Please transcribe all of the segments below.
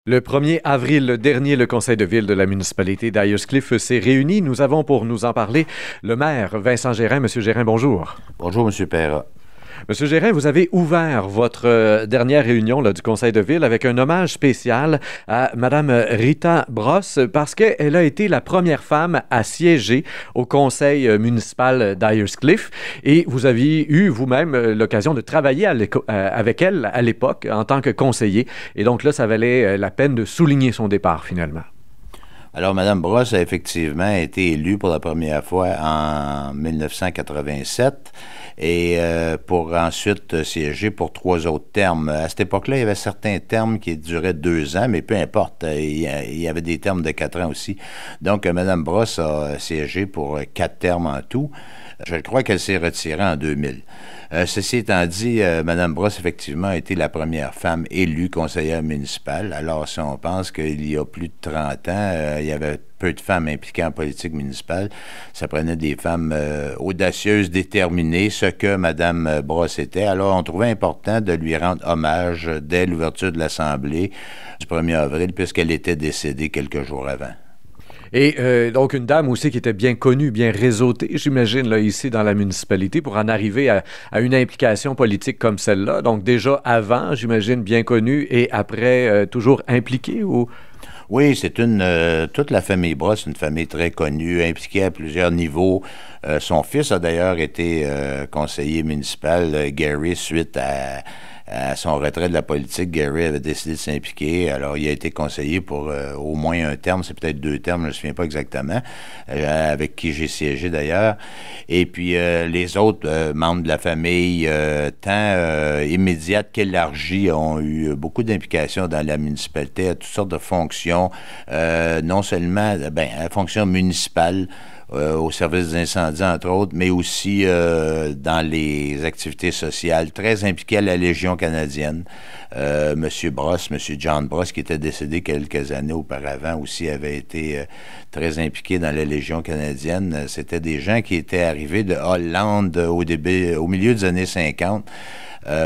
Le 1er avril dernier, le conseil de ville de la municipalité d'Ayers-Cliff s'est réuni. Nous avons pour nous en parler le maire Vincent Gérin. Monsieur Gérin, bonjour. Bonjour, M. Perra. Monsieur Gérin, vous avez ouvert votre dernière réunion là, du conseil de ville avec un hommage spécial à Mme Rita Brosse parce qu'elle a été la première femme à siéger au conseil municipal d'Ayers-Cliff et vous aviez eu vous-même l'occasion de travailler avec elle à l'époque en tant que conseiller. Et donc là, ça valait la peine de souligner son départ finalement. Alors, Mme Brosse a effectivement été élue pour la première fois en 1987 et pour ensuite siéger pour 3 autres termes. À cette époque-là, il y avait certains termes qui duraient 2 ans, mais peu importe, il y avait des termes de 4 ans aussi. Donc, Mme Brosse a siégé pour 4 termes en tout. Je crois qu'elle s'est retirée en 2000. Ceci étant dit, Mme Brosse, effectivement, a été la première femme élue conseillère municipale. Alors, si on pense qu'il y a plus de 30 ans, il y avait peu de femmes impliquées en politique municipale, ça prenait des femmes audacieuses, déterminées, ce que Mme Brosse était. Alors, on trouvait important de lui rendre hommage dès l'ouverture de l'Assemblée du 1er avril, puisqu'elle était décédée quelques jours avant. Et donc, une dame aussi qui était bien connue, bien réseautée, j'imagine, là, ici dans la municipalité, pour en arriver à une implication politique comme celle-là. Donc, déjà avant, j'imagine, bien connue, et après, toujours impliquée ou... Oui, c'est toute la famille Brosse, une famille très connue, impliquée à plusieurs niveaux. Son fils a d'ailleurs été conseiller municipal, Gary, suite à son retrait de la politique. Gary avait décidé de s'impliquer. Alors, il a été conseiller pour au moins un terme, c'est peut-être 2 termes, je ne me souviens pas exactement, avec qui j'ai siégé d'ailleurs. Et puis, les autres membres de la famille, tant immédiates qu'élargies, ont eu beaucoup d'implications dans la municipalité à toutes sortes de fonctions, non seulement à la fonction municipale, au service des incendies, entre autres, mais aussi dans les activités sociales, très impliqué à la Légion canadienne. Monsieur Brosse, Monsieur John Brosse, qui était décédé quelques années auparavant, aussi avait été très impliqué dans la Légion canadienne. C'était des gens qui étaient arrivés de Hollande au milieu des années 50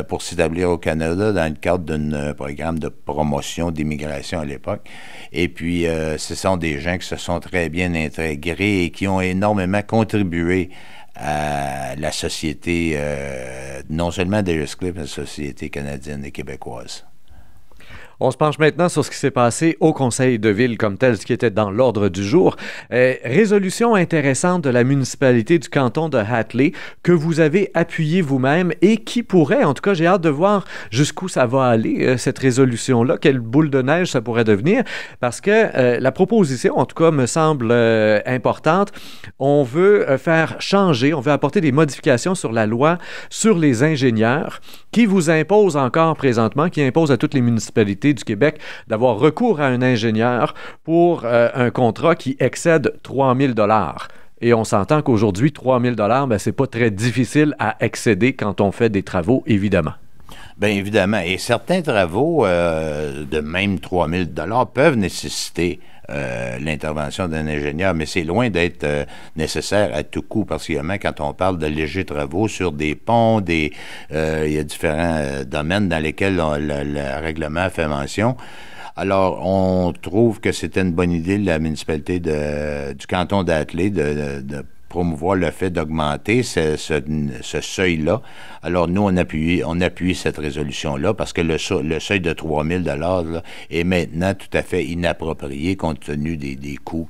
pour s'établir au Canada dans le cadre d'un programme de promotion d'immigration à l'époque. Et puis, ce sont des gens qui se sont très bien intégrés et qui ont énormément contribué à la société, non seulement d'Ayers-Cliff, mais la société canadienne et québécoise. On se penche maintenant sur ce qui s'est passé au conseil de ville comme tel, ce qui était dans l'ordre du jour. Résolution intéressante de la municipalité du canton de Hatley que vous avez appuyée vous-même et qui pourrait, en tout cas, j'ai hâte de voir jusqu'où ça va aller, cette résolution-là, quelle boule de neige ça pourrait devenir, parce que la proposition, en tout cas, me semble importante. On veut faire changer, on veut apporter des modifications sur la loi sur les ingénieurs qui vous impose encore présentement, qui impose à toutes les municipalités du Québec d'avoir recours à un ingénieur pour un contrat qui excède 3 000 $. Et on s'entend qu'aujourd'hui, 3 000 $, c'est pas très difficile à excéder quand on fait des travaux, évidemment. Bien évidemment. Et certains travaux de même 3 000 $ peuvent nécessiter l'intervention d'un ingénieur, mais c'est loin d'être nécessaire à tout coup, particulièrement quand on parle de légers travaux sur des ponts, il y a différents domaines dans lesquels le règlement fait mention. Alors, on trouve que c'était une bonne idée de la municipalité du canton d'Hatley de promouvoir le fait d'augmenter ce seuil-là. Alors, nous, on appuie cette résolution-là parce que le seuil de 3 000 $ là, est maintenant tout à fait inapproprié compte tenu des coûts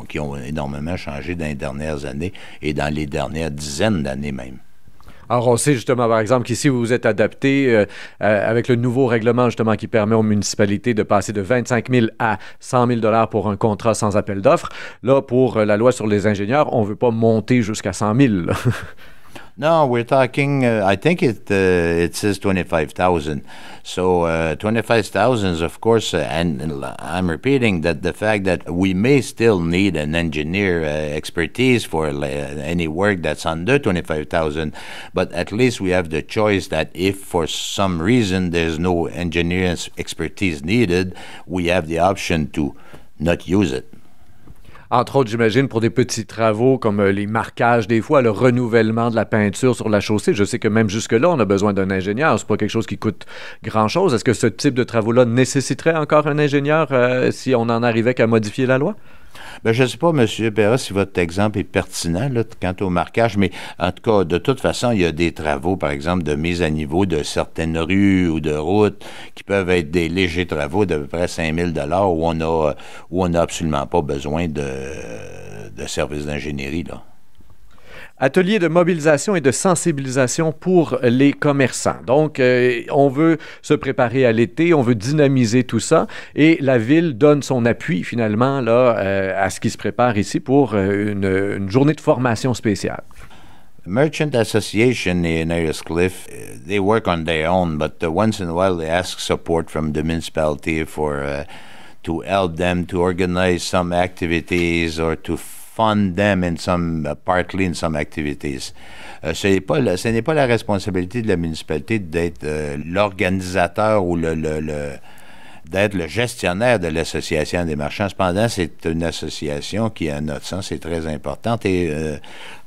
qui ont énormément changé dans les dernières années et dans les dernières dizaines d'années même. Alors, on sait justement, par exemple, qu'ici, vous vous êtes adapté avec le nouveau règlement, justement, qui permet aux municipalités de passer de 25 000 à 100 000 $ pour un contrat sans appel d'offres. Là, pour la loi sur les ingénieurs, on ne veut pas monter jusqu'à 100 000. No, we're talking, I think it says 25,000. So 25,000 is, of course, and I'm repeating that the fact that we may still need an engineer expertise for any work that's under 25,000, but at least we have the choice that if for some reason there's no engineering expertise needed, we have the option to not use it. Entre autres, j'imagine, pour des petits travaux comme les marquages, des fois, le renouvellement de la peinture sur la chaussée. Je sais que même jusque-là, on a besoin d'un ingénieur. C'est pas quelque chose qui coûte grand-chose. Est-ce que ce type de travaux-là nécessiterait encore un ingénieur si on en arrivait qu'à modifier la loi? Ben, je ne sais pas, M. Perra, si votre exemple est pertinent là, quant au marquage, mais en tout cas, de toute façon, il y a des travaux, par exemple, de mise à niveau de certaines rues ou de routes qui peuvent être des légers travaux d'à peu près 5 000 où on n'a absolument pas besoin de services d'ingénierie, là. Atelier de mobilisation et de sensibilisation pour les commerçants. Donc, on veut se préparer à l'été, on veut dynamiser tout ça et la Ville donne son appui finalement là, à ce qui se prépare ici pour une journée de formation spéciale. Merchant Association in Aylescliffe, they work on their own, but once in a while they ask support from the municipality to help them to organize some activities or to fund them in some, partly in some activities. Ce n'est pas la responsabilité de la municipalité d'être l'organisateur ou d'être le gestionnaire de l'Association des marchands. Cependant, c'est une association qui, à notre sens, est très importante et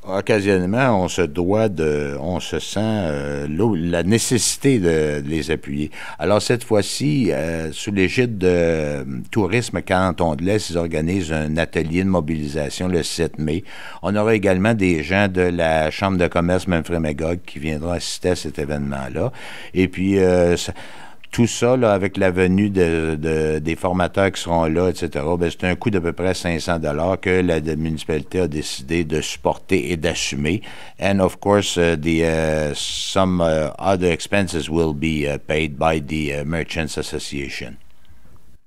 occasionnellement, on se sent la nécessité de les appuyer. Alors, cette fois-ci, sous l'égide de Tourisme Canton de l'Est, ils organisent un atelier de mobilisation le 7 mai. On aura également des gens de la Chambre de commerce Memphremagog qui viendront assister à cet événement-là. Et puis, tout ça, là, avec la venue des formateurs qui seront là, etc., ben, c'est un coût d'à peu près 500 $ que la municipalité a décidé de supporter et d'assumer. And of course, some other expenses will be paid by the Merchants Association.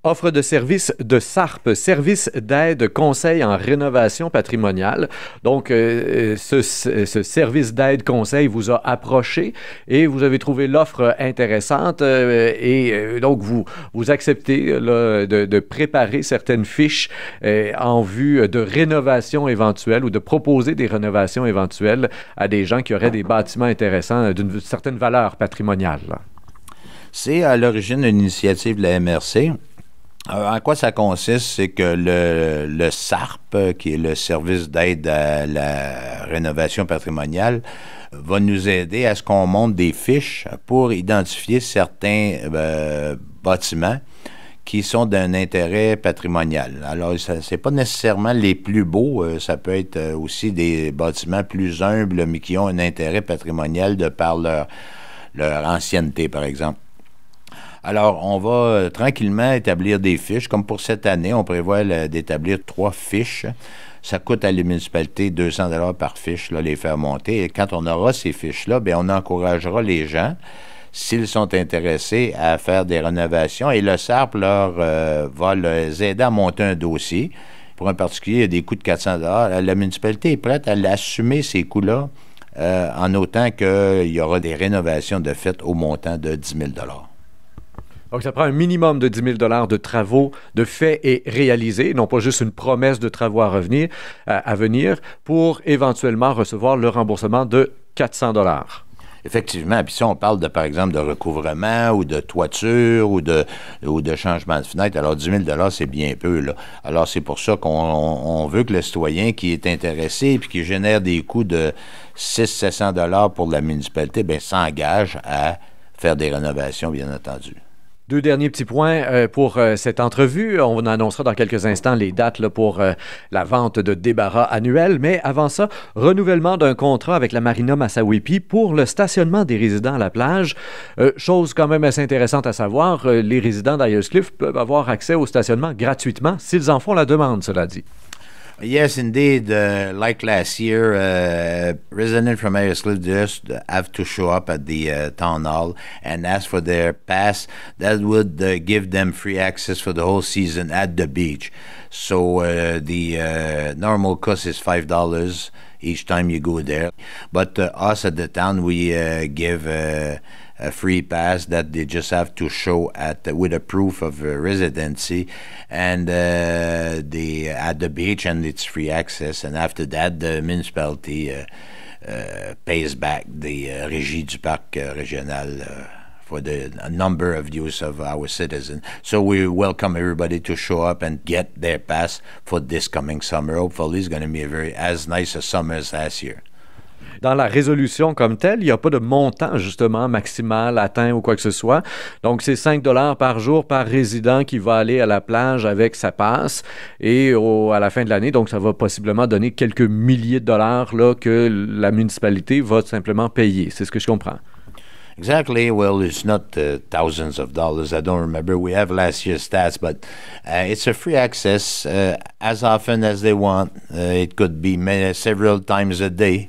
Offre de services de SARP, service d'aide conseil en rénovation patrimoniale. Donc, ce service d'aide conseil vous a approché et vous avez trouvé l'offre intéressante donc vous acceptez là, de préparer certaines fiches en vue de rénovation éventuelle ou de proposer des rénovations éventuelles à des gens qui auraient des bâtiments intéressants d'une certaine valeur patrimoniale. C'est à l'origine une initiative de la MRC. En quoi ça consiste? C'est que le SARP, qui est le service d'aide à la rénovation patrimoniale, va nous aider à ce qu'on monte des fiches pour identifier certains bâtiments qui sont d'un intérêt patrimonial. Alors, c'est pas nécessairement les plus beaux, ça peut être aussi des bâtiments plus humbles, mais qui ont un intérêt patrimonial de par leur ancienneté, par exemple. Alors, on va tranquillement établir des fiches. Comme pour cette année, on prévoit d'établir 3 fiches. Ça coûte à la municipalité 200 $ par fiche, là, les faire monter. Et quand on aura ces fiches-là, bien, on encouragera les gens, s'ils sont intéressés, à faire des rénovations. Et le SARP va les aider à monter un dossier. Pour un particulier, il y a des coûts de 400 $. La municipalité est prête à assumer ces coûts-là en autant qu'il y aura des rénovations de fait au montant de 10 000 $. Donc, ça prend un minimum de 10 000 $ de travaux de faits et réalisés, non pas juste une promesse de travaux à venir pour éventuellement recevoir le remboursement de 400 $. Effectivement. Puis si on parle, par exemple, de recouvrement ou de toiture ou de changement de fenêtre, alors 10 000 $, c'est bien peu, là. Alors, c'est pour ça qu'on veut que le citoyen qui est intéressé et qui génère des coûts de 600 $, 700 $ pour la municipalité, bien, s'engage à faire des rénovations, bien entendu. 2 derniers petits points pour cette entrevue. On annoncera dans quelques instants les dates là, pour la vente de débarras annuels. Mais avant ça, renouvellement d'un contrat avec la Marina Massawippi pour le stationnement des résidents à la plage. Chose quand même assez intéressante à savoir, les résidents d'Aylescliffe peuvent avoir accès au stationnement gratuitement s'ils en font la demande, cela dit. Yes, indeed. Like last year, residents from Aylescliffe just have to show up at the town hall and ask for their pass. That would give them free access for the whole season at the beach. So the normal cost is $5 each time you go there. But us at the town, we give a free pass that they just have to show with a proof of residency, and at the beach, and it's free access. And after that, the municipality pays back the régie du parc régional for the number of use of our citizens. So we welcome everybody to show up and get their pass for this coming summer. Hopefully, it's going to be as nice a summer as last year. Dans la résolution comme telle, il n'y a pas de montant, justement, maximal atteint ou quoi que ce soit. Donc, c'est 5 $ par jour par résident qui va aller à la plage avec sa passe et à la fin de l'année, donc ça va possiblement donner quelques milliers de dollars là, que la municipalité va simplement payer. C'est ce que je comprends. Exactly. Well, it's not thousands of dollars. I don't remember. We have last year's stats, but it's a free access as often as they want. It could be several times a day.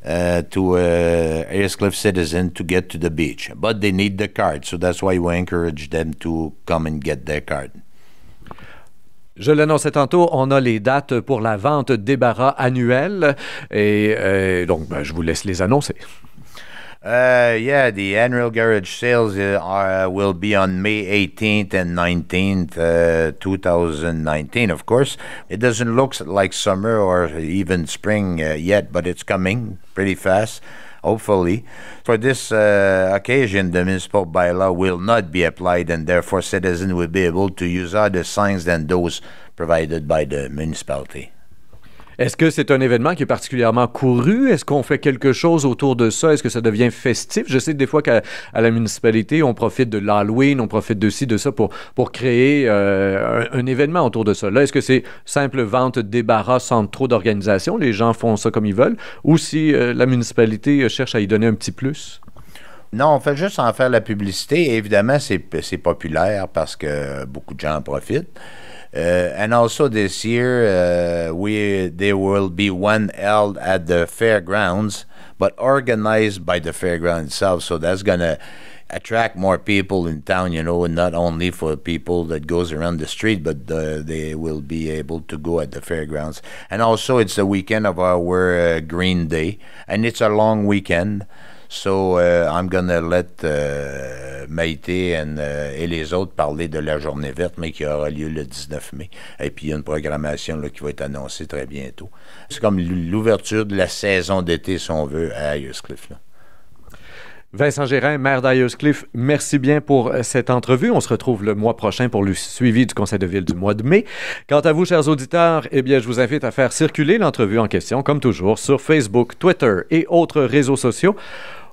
To Ayers Cliff citizens to get to the beach. But they need the card, so that's why we encourage them to come and get their card. Je l'annonçais tantôt, on a les dates pour la vente débarras annuelle et donc je vous laisse les annoncer. Yeah, the annual garage sales will be on May 18th and 19th, 2019, of course. It doesn't look like summer or even spring yet, but it's coming pretty fast, hopefully. For this occasion, the municipal bylaw will not be applied, and therefore citizens will be able to use other signs than those provided by the municipality. Est-ce que c'est un événement qui est particulièrement couru? Est-ce qu'on fait quelque chose autour de ça? Est-ce que ça devient festif? Je sais que des fois qu'à la municipalité, on profite de l'Halloween, on profite de ci, de ça pour créer un événement autour de ça. Là, est-ce que c'est simple vente débarras sans trop d'organisation? Les gens font ça comme ils veulent? Ou si la municipalité cherche à y donner un petit plus? Non, on fait juste en faire la publicité. Et évidemment, c'est populaire parce que beaucoup de gens en profitent. And also this year, there will be one held at the fairgrounds, but organized by the fairground itself. So that's gonna attract more people in town, and not only for people that goes around the street, but they will be able to go at the fairgrounds. And also, it's the weekend of our Green Day, and it's a long weekend. So I'm gonna let Maïté et les autres parler de la journée verte, mais qui aura lieu le 19 mai. Et puis il y a une programmation là, qui va être annoncée très bientôt. C'est comme l'ouverture de la saison d'été, si on veut, à Ayers Cliff. Là. Vincent Gérin, maire d'Ayers Cliff, merci bien pour cette entrevue. On se retrouve le mois prochain pour le suivi du Conseil de ville du mois de mai. Quant à vous, chers auditeurs, je vous invite à faire circuler l'entrevue en question, comme toujours, sur Facebook, Twitter et autres réseaux sociaux.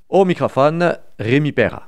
Au microphone, Rémi Perra.